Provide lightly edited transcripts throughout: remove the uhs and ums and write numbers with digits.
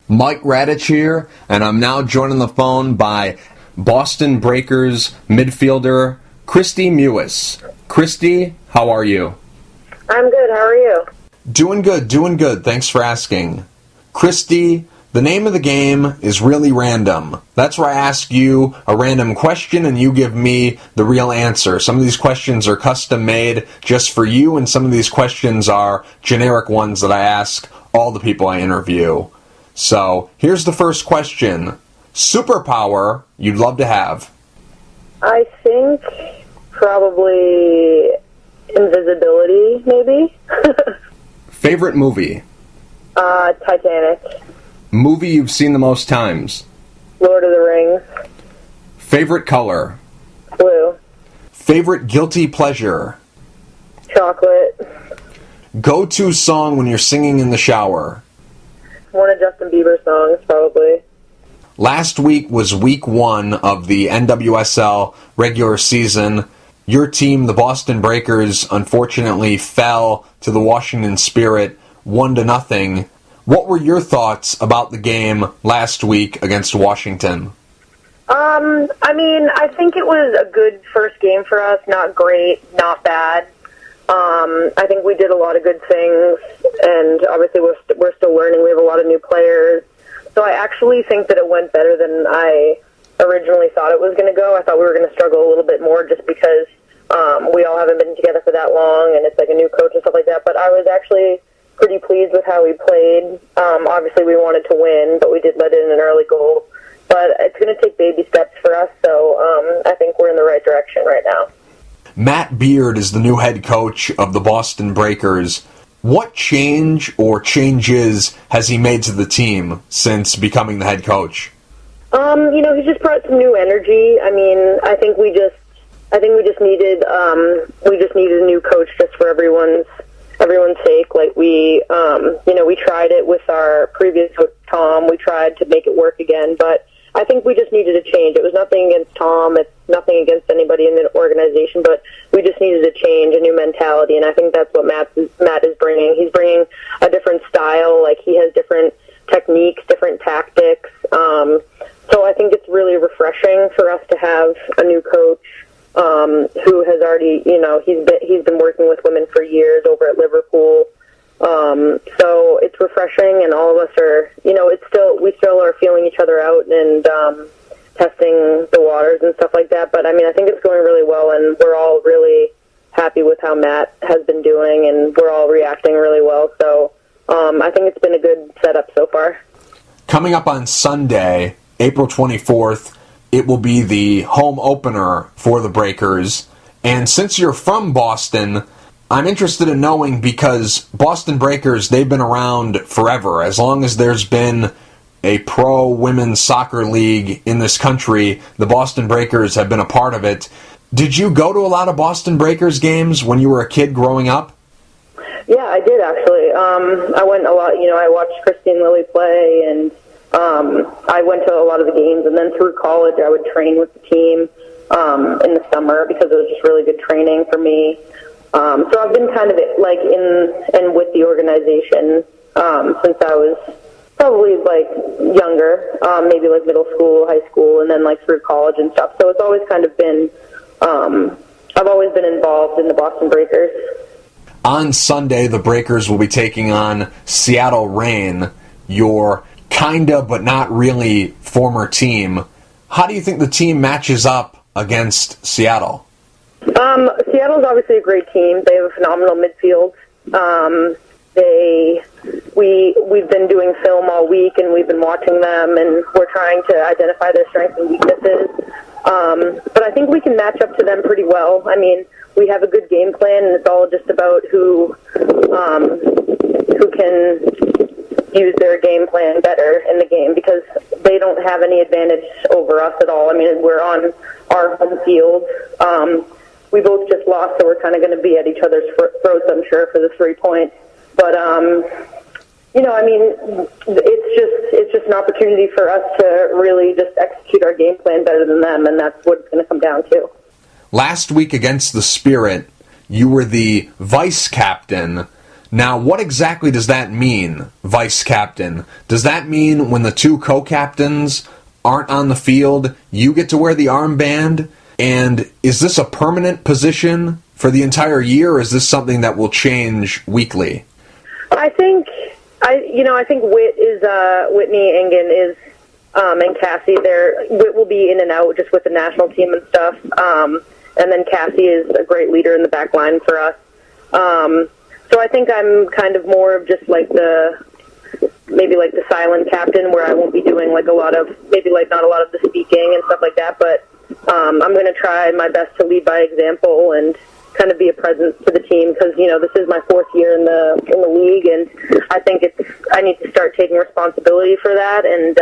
Mike Radich here, and I'm now joined on the phone by Boston Breakers midfielder Kristie Mewis. Kristie, how are you? I'm good. How are you? Doing good. Thanks for asking. Kristie, the name of the game is really random. That's where I ask you a random question and you give me the real answer. Some of these questions are custom made just for you, and some of these questions are generic ones that I ask all the people I interview. So, here's the first question. Superpower you'd love to have? I think probably invisibility, maybe. Favorite movie? Titanic. Movie you've seen the most times? Lord of the Rings. Favorite color? Blue. Favorite guilty pleasure? Chocolate. Go-to song when you're singing in the shower? One of Justin Bieber's songs, probably. Last week was week 1 of the NWSL regular season. Your team, the Boston Breakers, unfortunately fell to the Washington Spirit 1-0. What were your thoughts about the game last week against Washington? I think it was a good first game for us. Not great, not bad. I think we did a lot of good things, and obviously we're still learning. We have a lot of new players. So I actually think that it went better than I originally thought it was going to go. I thought we were going to struggle a little bit more just because we all haven't been together for that long, and it's like a new coach and stuff like that. But I was actually pretty pleased with how we played. Obviously we wanted to win, but we did let in an early goal. But it's going to take baby steps for us, so I think we're in the right direction right now. Matt Beard is the new head coach of the Boston Breakers. What change or changes has he made to the team since becoming the head coach? He just brought some new energy. I think we just needed a new coach just for everyone's sake. Like we tried it with our previous coach Tom. We tried to make it work again, but I think we just needed a change. It was nothing against Tom. It's nothing against anybody in the organization, but we just needed a change, a new mentality, and I think that's what Matt is bringing. He's bringing a different style. Like, he has different techniques, different tactics. So I think it's really refreshing for us to have a new coach who has already, he's been working with women for years over at Liverpool. So it's refreshing, and all of us are, we still are feeling each other out and testing the waters and stuff like that. But I think it's going really well, and we're all really happy with how Matt has been doing, and we're all reacting really well. So I think it's been a good setup so far. Coming up on Sunday, April 24th, it will be the home opener for the Breakers. And since you're from Boston, I'm interested in knowing, because Boston Breakers, they've been around forever. As long as there's been a pro women's soccer league in this country, the Boston Breakers have been a part of it. Did you go to a lot of Boston Breakers games when you were a kid growing up? Yeah, I did actually. I went a lot. I watched Kristie and Lily play, and I went to a lot of the games. And then through college, I would train with the team in the summer because it was just really good training for me. So I've been kind of like in and with the organization since I was probably like younger, maybe like middle school, high school, and then like through college and stuff. So it's always kind of been, I've always been involved in the Boston Breakers. On Sunday, the Breakers will be taking on Seattle Reign, your kinda but not really former team. How do you think the team matches up against Seattle? Seattle's obviously a great team. They have a phenomenal midfield. We've been doing film all week, and we've been watching them, and we're trying to identify their strengths and weaknesses. But I think we can match up to them pretty well. We have a good game plan, and it's all just about who can use their game plan better in the game, because they don't have any advantage over us at all. We're on our home field. We both just lost, so we're kind of going to be at each other's throats, I'm sure, for the 3 points. But, it's just an opportunity for us to really just execute our game plan better than them, and that's what it's going to come down to. Last week against the Spirit, you were the vice captain. Now, what exactly does that mean, vice captain? Does that mean when the two co-captains aren't on the field, you get to wear the armband? And is this a permanent position for the entire year, or is this something that will change weekly? I think Whitney Engen is and Cassie. Whit will be in and out just with the national team and stuff. And then Cassie is a great leader in the back line for us. So I think I'm kind of more of just like maybe the silent captain, where I won't be doing like not a lot of the speaking and stuff like that, but I'm going to try my best to lead by example and kind of be a presence to the team, because this is my 4th year in the league, and I think I need to start taking responsibility for that and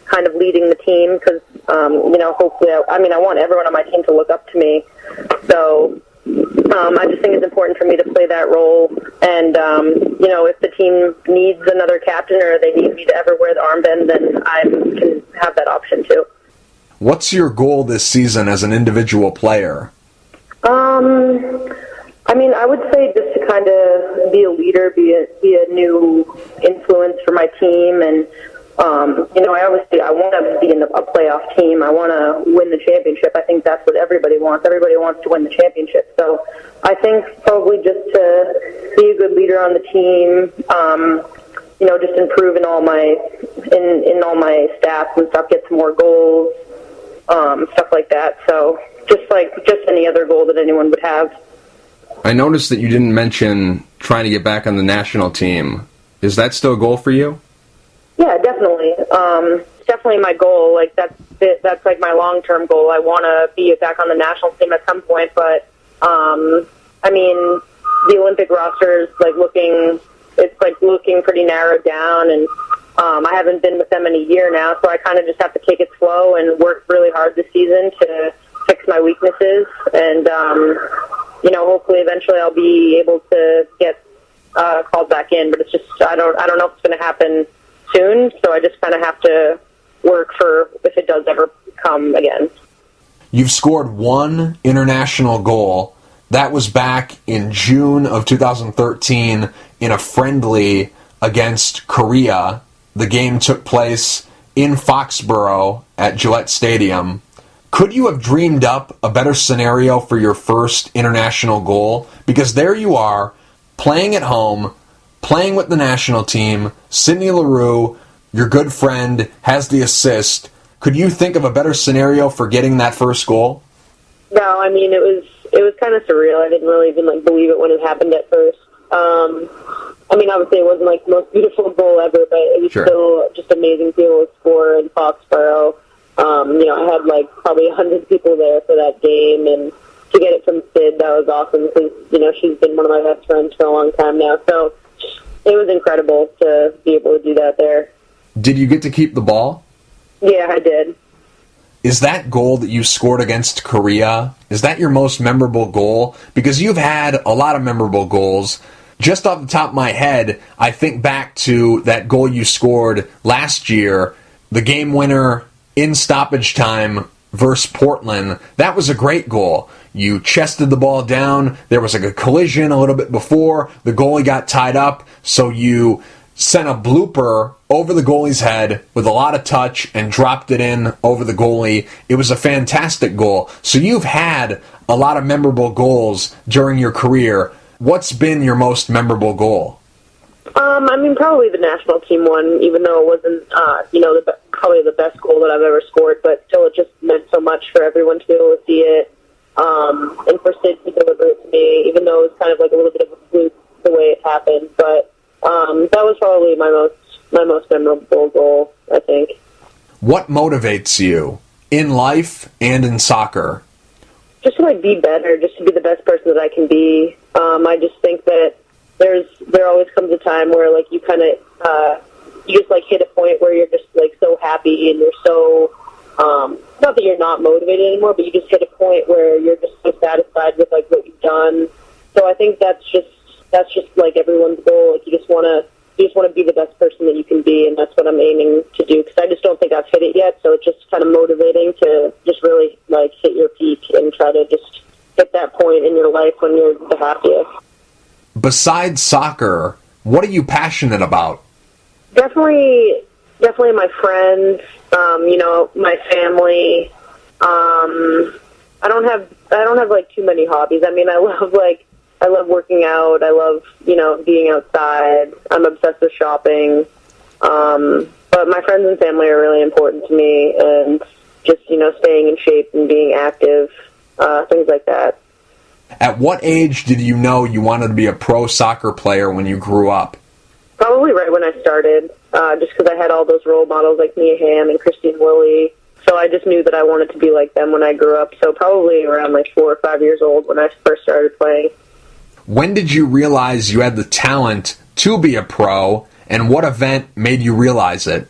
kind of leading the team, because hopefully I want everyone on my team to look up to me. So I just think it's important for me to play that role, and if the team needs another captain or they need me to ever wear the armband, then I can have that option too. What's your goal this season as an individual player? I would say just to kind of be a leader, be a new influence for my team, and I want to be in a playoff team. I want to win the championship. I think that's what everybody wants. Everybody wants to win the championship. So I think probably just to be a good leader on the team, just improve in all my stats and stuff, get some more goals, stuff like that. So just any other goal that anyone would have. I noticed that you didn't mention trying to get back on the national team. Is that still a goal for you? Yeah, definitely. It's definitely my goal. That's like my long-term goal. I want to be back on the national team at some point, but the Olympic roster is looking pretty narrowed down, and I haven't been with them in a year now, so I kind of just have to take it slow and work really hard this season to fix my weaknesses, and hopefully eventually I'll be able to get called back in. But it's just I don't know if it's going to happen soon, so I just kind of have to work for if it does ever come again. You've scored one international goal. That was back in June of 2013 in a friendly against Korea. The game took place in Foxborough at Gillette Stadium. Could you have dreamed up a better scenario for your first international goal? Because there you are, playing at home, playing with the national team. Sydney Leroux, your good friend, has the assist. Could you think of a better scenario for getting that first goal? No, it was kind of surreal. I didn't really even believe it when it happened at first. Obviously it wasn't the most beautiful goal ever, but it was still just amazing to be able to score in Foxborough. I had probably 100 people there for that game, and to get it from Sid, that was awesome because she's been one of my best friends for a long time now. So it was incredible to be able to do that there. Did you get to keep the ball? Yeah, I did. Is that goal that you scored against Korea, is that your most memorable goal? Because you've had a lot of memorable goals. Just off the top of my head, I think back to that goal you scored last year, the game winner in stoppage time versus Portland. That was a great goal. You chested the ball down. There was a collision a little bit before. The goalie got tied up, so you sent a blooper over the goalie's head with a lot of touch and dropped it in over the goalie. It was a fantastic goal. So you've had a lot of memorable goals during your career. What's been your most memorable goal? Probably the national team one, even though it wasn't, probably the best goal that I've ever scored, but still it just meant so much for everyone to be able to see it, and for Sid to deliver it to me, even though it was kind of a little bit of a fluke the way it happened, but that was probably my most memorable goal, I think. What motivates you in life and in soccer? Just to be better, just to be the best person that I can be. I just think that there always comes a time where you kind of you just hit a point where you're just so happy and you're so not that you're not motivated anymore, but you just hit a point where you're just so satisfied with what you've done. So I think that's just everyone's goal. You just want to be the best person that you can be, and that's what I'm aiming to do, because I just don't think I've hit it yet. So it's just kind of motivating to just really hit your peak and try to just hit that point in your life when you're the happiest. Besides soccer, what are you passionate about? Definitely my friends, my family. I don't have like too many hobbies. I mean, I love working out. I love, being outside. I'm obsessed with shopping. But my friends and family are really important to me, and just, staying in shape and being active, things like that. At what age did you know you wanted to be a pro soccer player when you grew up? Probably right when I started, just because I had all those role models like Mia Hamm and Kristie Mewis. So I just knew that I wanted to be like them when I grew up. So probably around like 4 or 5 years old when I first started playing. When did you realize you had the talent to be a pro, and what event made you realize it?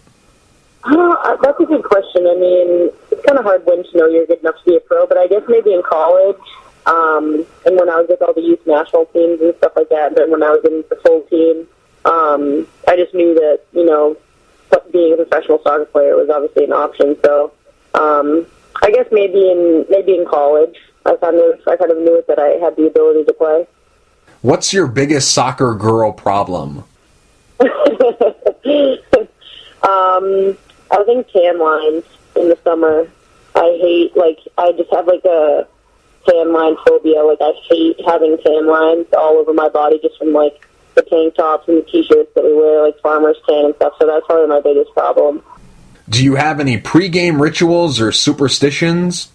That's a good question. I mean, it's kind of hard when to know you're good enough to be a pro, but I guess maybe in college, and when I was with all the youth national teams and stuff like that, and then when I was in the full team, I just knew that, being a professional soccer player was obviously an option. So I guess maybe in college, I kind of knew it that I had the ability to play. What's your biggest soccer girl problem? I think tan lines in the summer. I just have like a tan line phobia. Like, I hate having tan lines all over my body just from like the tank tops and the t-shirts that we wear, like farmer's tan and stuff. So that's probably my biggest problem. Do you have any pre-game rituals or superstitions?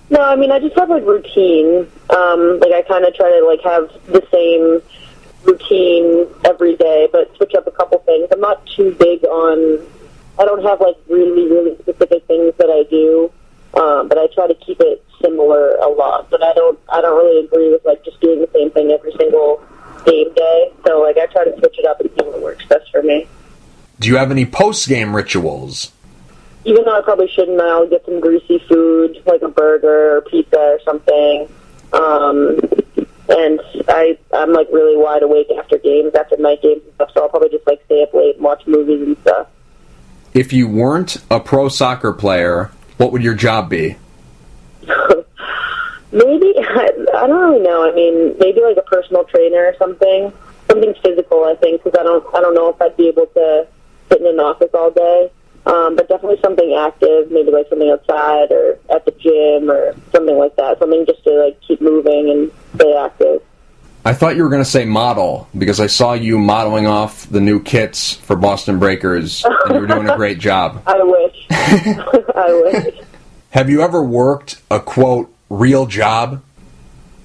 No, I mean, I just have like routine. I kind of try to like have the same routine every day, but switch up a couple things. I'm not too big on. I don't have like really, really specific things that I do, but I try to keep it similar a lot. But I don't really agree with like just doing the same thing every single game day. So like I try to switch it up and see what works best for me. Do you have any post-game rituals? Even though I probably shouldn't, I'll get some greasy food, like a burger or pizza or something. And I'm like really wide awake after games, after night games and stuff, so I'll probably just like stay up late and watch movies and stuff. If you weren't a pro soccer player, what would your job be? Maybe, I don't really know. I mean, maybe like a personal trainer or something physical, I think, because I don't know if I'd be able to sit in an office all day. But definitely something active, maybe like something outside or at the gym or something like that. Something just to like keep moving and stay active. I thought you were going to say model, because I saw you modeling off the new kits for Boston Breakers, and you were doing a great job. I wish. I wish. Have you ever worked a, quote, real job?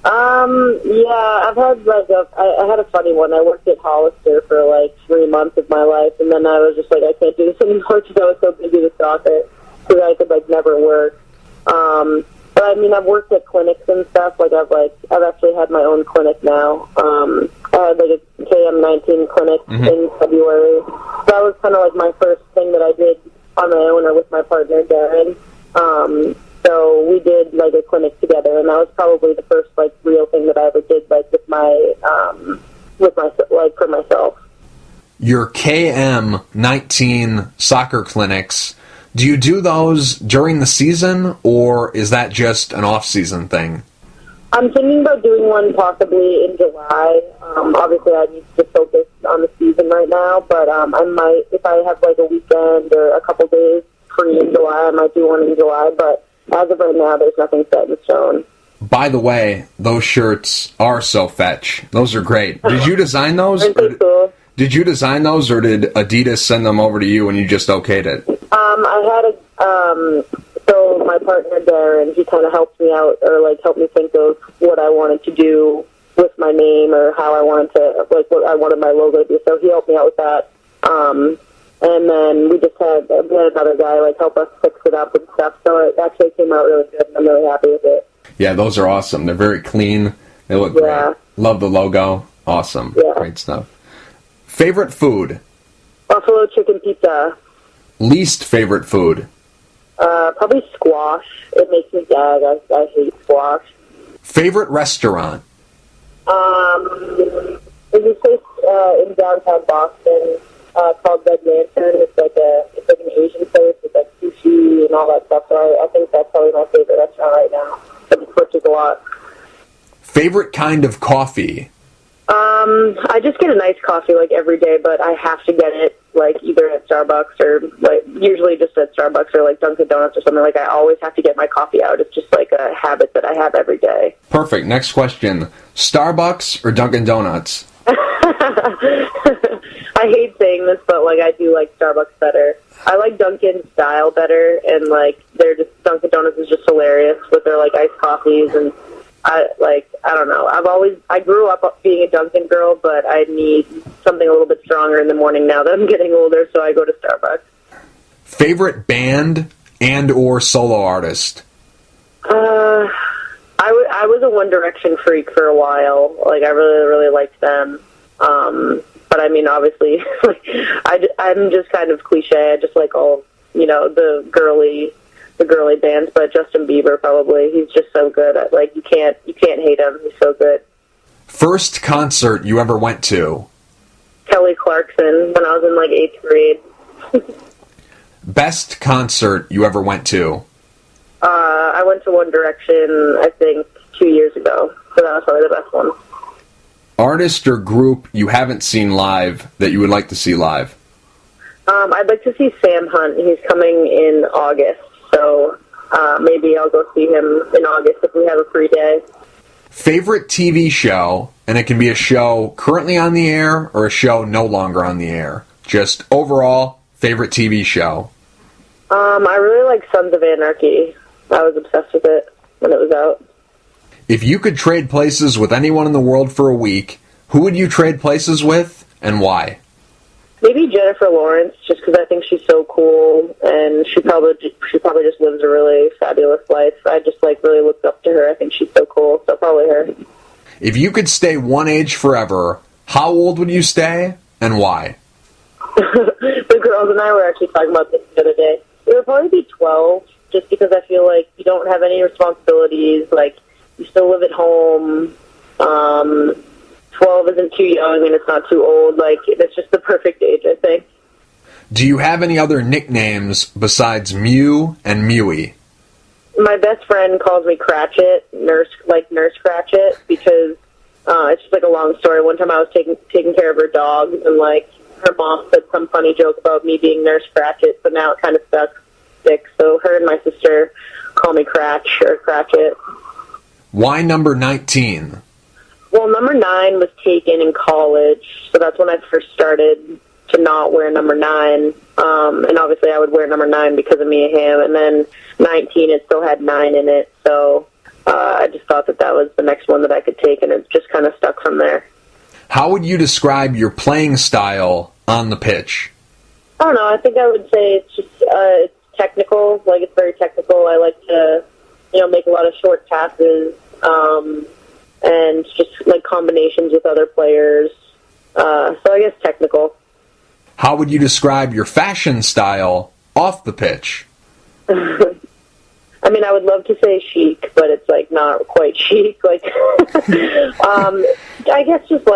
Yeah, I've had like I had a funny one. I worked at Hollister for like 3 months of my life, and then I was just like, I can't do this anymore because I was so busy with soccer, because I could like never work. But I mean, I've worked at clinics and stuff. I've actually had my own clinic now. I had like a KM19 clinic in February. So that was kind of like my first thing that I did on my own or with my partner Darren. So we did like a clinic together, and that was probably the first like real thing that I ever did like with my like for myself. Your KM19 soccer clinics, do you do those during the season, or is that just an off-season thing? I'm thinking about doing one possibly in July. Obviously, I need to focus on the season right now, but I might, if I have like a weekend or a couple days free in July, I might do one in July, but as of right now, there's nothing set in stone. By the way, those shirts are so fetch. Those are great. Did you design those? Aren't they cool? Did you design those, or did Adidas send them over to you and you just okayed it? So my partner Darren, he kind of helped me out, or like helped me think of what I wanted to do with my name, or how I wanted to, like what I wanted my logo to be. So he helped me out with that. And then we had another guy like help us fix it up and stuff. So it actually came out really good, and I'm really happy with it. Yeah, those are awesome. They're very clean. They look great. Love the logo. Awesome. Yeah. Great stuff. Favorite food? Buffalo chicken pizza. Least favorite food? Probably squash. It makes me gag. I hate squash. Favorite restaurant? There's a place in downtown Boston called Red Lantern. It's like an Asian place with like sushi and all that stuff. So I think that's probably my favorite restaurant right now. It switches a lot. Favorite kind of coffee? I just get a nice coffee like every day, but I have to get it like either at Starbucks or like usually just at Starbucks or like Dunkin' Donuts or something. Like I always have to get my coffee out. It's just like a habit that I have every day. Perfect. Next question. Starbucks or Dunkin' Donuts? I hate saying this, but like I do like Starbucks better. I like Dunkin' style better, and like they're just Dunkin' Donuts is just hilarious with their like iced coffees, and I don't know. I grew up being a Dunkin' girl, but I need something a little bit stronger in the morning now that I'm getting older, so I go to Starbucks. Favorite band and or solo artist? I was a One Direction freak for a while. Like I really, really liked them. But I mean, obviously, I'm just kind of cliche. I just like all, the girly bands. But Justin Bieber, probably, he's just so good. Like you can't hate him. He's so good. First concert you ever went to? Kelly Clarkson when I was in like 8th grade. Best concert you ever went to? I went to One Direction, I think, 2 years ago. So that was probably the best one. Artist or group you haven't seen live that you would like to see live? I'd like to see Sam Hunt. He's coming in August, so maybe I'll go see him in August if we have a free day. Favorite TV show, and it can be a show currently on the air or a show no longer on the air. Just overall, favorite TV show. I really like Sons of Anarchy. I was obsessed with it when it was out. If you could trade places with anyone in the world for a week, who would you trade places with, and why? Maybe Jennifer Lawrence, just because I think she's so cool, and she probably just lives a really fabulous life. I just really looked up to her. I think she's so cool, so probably her. If you could stay one age forever, how old would you stay, and why? The girls and I were actually talking about this the other day. It would probably be 12, just because I feel like you don't have any responsibilities, you still live at home. 12 isn't too young, and it's not too old. It's just the perfect age, I think. Do you have any other nicknames besides Mew and Mewy? My best friend calls me Cratchit, Nurse Cratchit, because it's just a long story. One time I was taking care of her dog, and her mom said some funny joke about me being Nurse Cratchit, so now it kind of sticks. So her and my sister call me Cratch or Cratchit. Why number 19? Well, number 9 was taken in college, so that's when I first started to not wear number 9. And obviously I would wear number 9 because of Mia Hamm. And then 19, it still had 9 in it, so I just thought that was the next one that I could take, and it just kind of stuck from there. How would you describe your playing style on the pitch? I don't know. I think I would say it's just it's technical. It's very technical. I like to, make a lot of short passes, and just combinations with other players. So I guess technical. How would you describe your fashion style off the pitch? I mean, I would love to say chic, but it's not quite chic. I guess just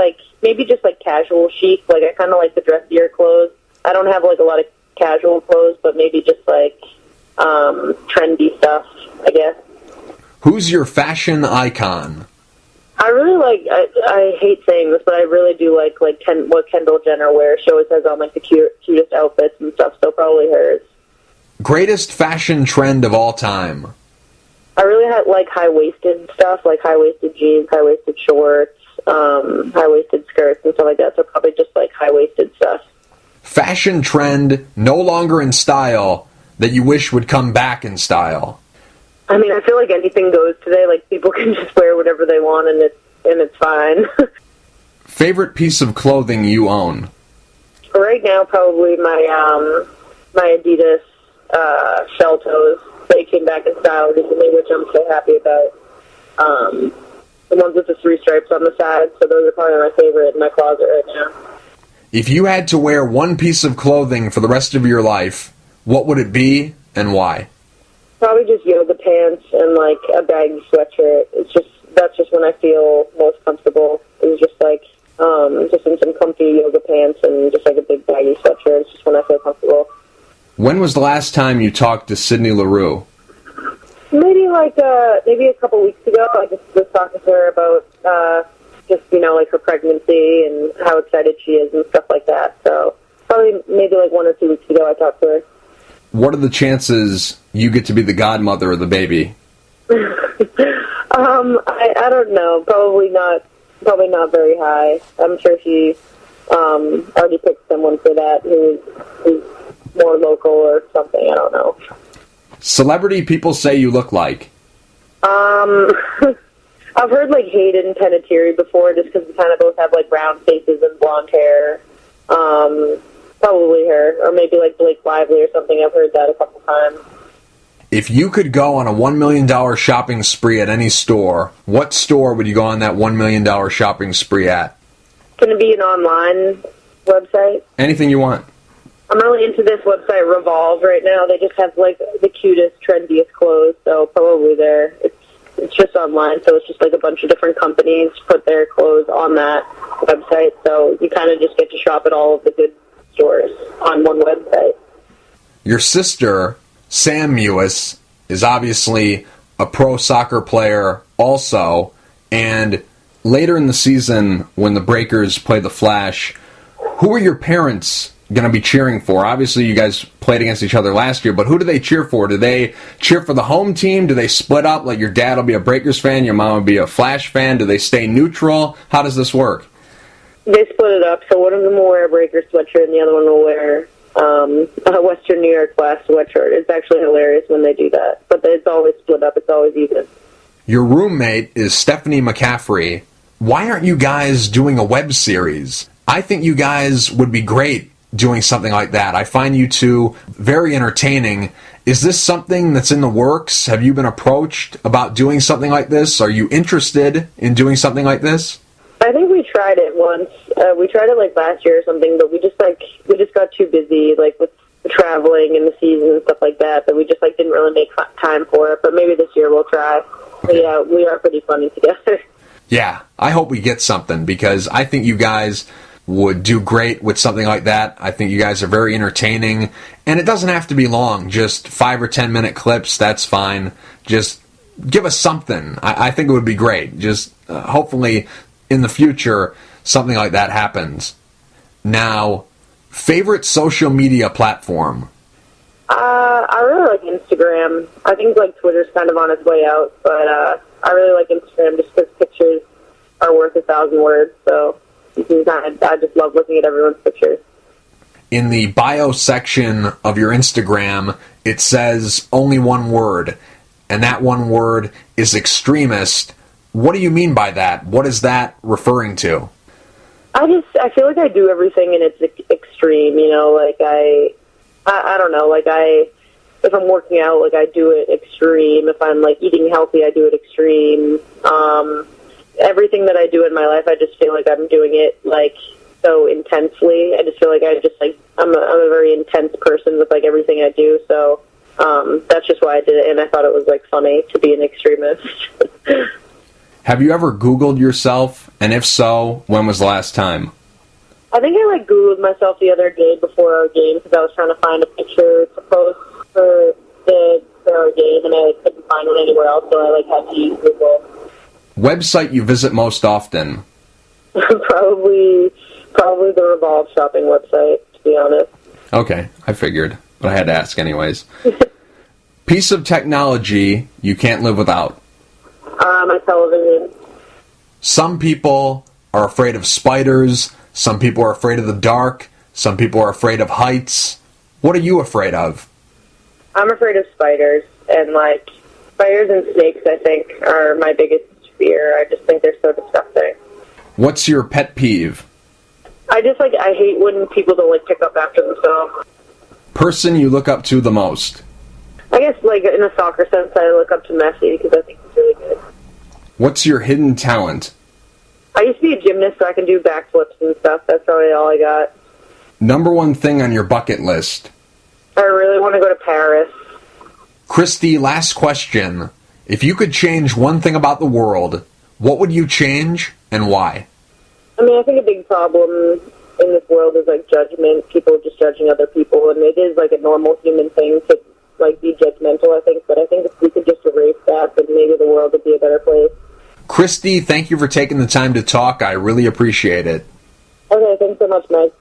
maybe just casual chic. I kind of like the dressier clothes. I don't have a lot of casual clothes, but maybe just trendy stuff, I guess. Who's your fashion icon? I really I hate saying this, but I really do like what Kendall Jenner wears. She always has on the cutest outfits and stuff, so probably hers. Greatest fashion trend of all time? I really like high-waisted stuff, high-waisted jeans, high-waisted shorts, high-waisted skirts and stuff like that, so probably just high-waisted stuff. Fashion trend no longer in style that you wish would come back in style? I mean, I feel like anything goes today. People can just wear whatever they want, and it's fine. Favorite piece of clothing you own? Right now, probably my Adidas shell toes. They came back in style recently, which I'm so happy about. The ones with the 3 stripes on the side, so those are probably my favorite in my closet right now. If you had to wear one piece of clothing for the rest of your life, what would it be and why? Probably just yoga pants and a baggy sweatshirt. That's just when I feel most comfortable. It's just just in some comfy yoga pants and just a big baggy sweatshirt. It's just when I feel comfortable. When was the last time you talked to Sydney Leroux? Maybe a couple weeks ago. I just was talking to her about just, like her pregnancy and how excited she is and stuff like that. So probably maybe like 1 or 2 weeks ago I talked to her. What are the chances you get to be the godmother of the baby? I don't know. Probably not very high. I'm sure she already picked someone for that who's more local or something. I don't know. Celebrity people say you look like? I've heard like Hayden Panettiere before, just because we kind of both have like round faces and blonde hair. Probably her, or maybe like Blake Lively or something. I've heard that a couple times. If you could go on a $1 million shopping spree at any store, what store would you go on that $1 million shopping spree at? Can it be an online website? Anything you want. I'm really into this website, Revolve, right now. They just have like the cutest, trendiest clothes, so probably there. It's just online, so it's just like a bunch of different companies put their clothes on that website, so you kind of just get to shop at all of the good stores on one website. Your sister, Sam Mewis, is obviously a pro soccer player also, and later in the season when the Breakers play the Flash, who are your parents going to be cheering for? Obviously you guys played against each other last year, but who do they cheer for? Do they cheer for the home team? Do they split up, like your dad will be a Breakers fan, your mom will be a Flash fan? Do they stay neutral? How does this work? They split it up, so one of them will wear a Breakers sweatshirt and the other one will wear a Western New York Flash sweatshirt. It's actually hilarious when they do that, but it's always split up. It's always even. Your roommate is Stephanie McCaffrey. Why aren't you guys doing a web series? I think you guys would be great doing something like that. I find you two very entertaining. Is this something that's in the works? Have you been approached about doing something like this? Are you interested in doing something like this? I think we tried it once. We tried it like last year or something, but we just got too busy like with the traveling and the season and stuff like that we just like didn't really make time for it. But maybe this year we'll try. Okay. Yeah, we are pretty funny together. Yeah, I hope we get something because I think you guys would do great with something like that. I think you guys are very entertaining, and it doesn't have to be long, just 5 or 10 minute clips, that's fine. Just give us something. I think it would be great. Just hopefully in the future something like that happens. Now, favorite social media platform? I really like Instagram. I think like Twitter's kind of on its way out, but I really like Instagram just because pictures are worth 1,000 words, so I just love looking at everyone's pictures. In the bio section of your Instagram, it says only one word, and that one word is extremist. What do you mean by that? What is that referring to? I feel like I do everything and it's extreme, like I don't know, like if I'm working out, like I do it extreme. If I'm like eating healthy, I do it extreme. Everything that I do in my life, I just feel like I'm doing it like so intensely. I just feel like I'm a very intense person with like everything I do. So that's just why I did it, and I thought it was like funny to be an extremist. Have you ever Googled yourself? And if so, when was the last time? I think I like Googled myself the other day before our game because I was trying to find a picture to post for our game, and I couldn't find one anywhere else, so I had to use Google. Website you visit most often? Probably the Revolve shopping website, to be honest. Okay, I figured, but I had to ask anyways. Piece of technology you can't live without? My television. Some people are afraid of spiders. Some people are afraid of the dark. Some people are afraid of heights. What are you afraid of? I'm afraid of spiders, and spiders and snakes, I think, are my biggest fear. I just think they're so disgusting. What's your pet peeve? I hate when people don't pick up after themselves. Person you look up to the most? I guess in a soccer sense, I look up to Messi because I think he's really good. What's your hidden talent? I used to be a gymnast, so I can do backflips and stuff. That's probably all I got. Number one thing on your bucket list? I really want to go to Paris. Kristie, last question. If you could change one thing about the world, what would you change and why? I think a big problem in this world is judgment, people just judging other people, and it is a normal human thing to be judgmental, I think, but I think if we could just erase that, then maybe the world would be a better place. Kristie, thank you for taking the time to talk. I really appreciate it. Okay, thanks so much, Meg.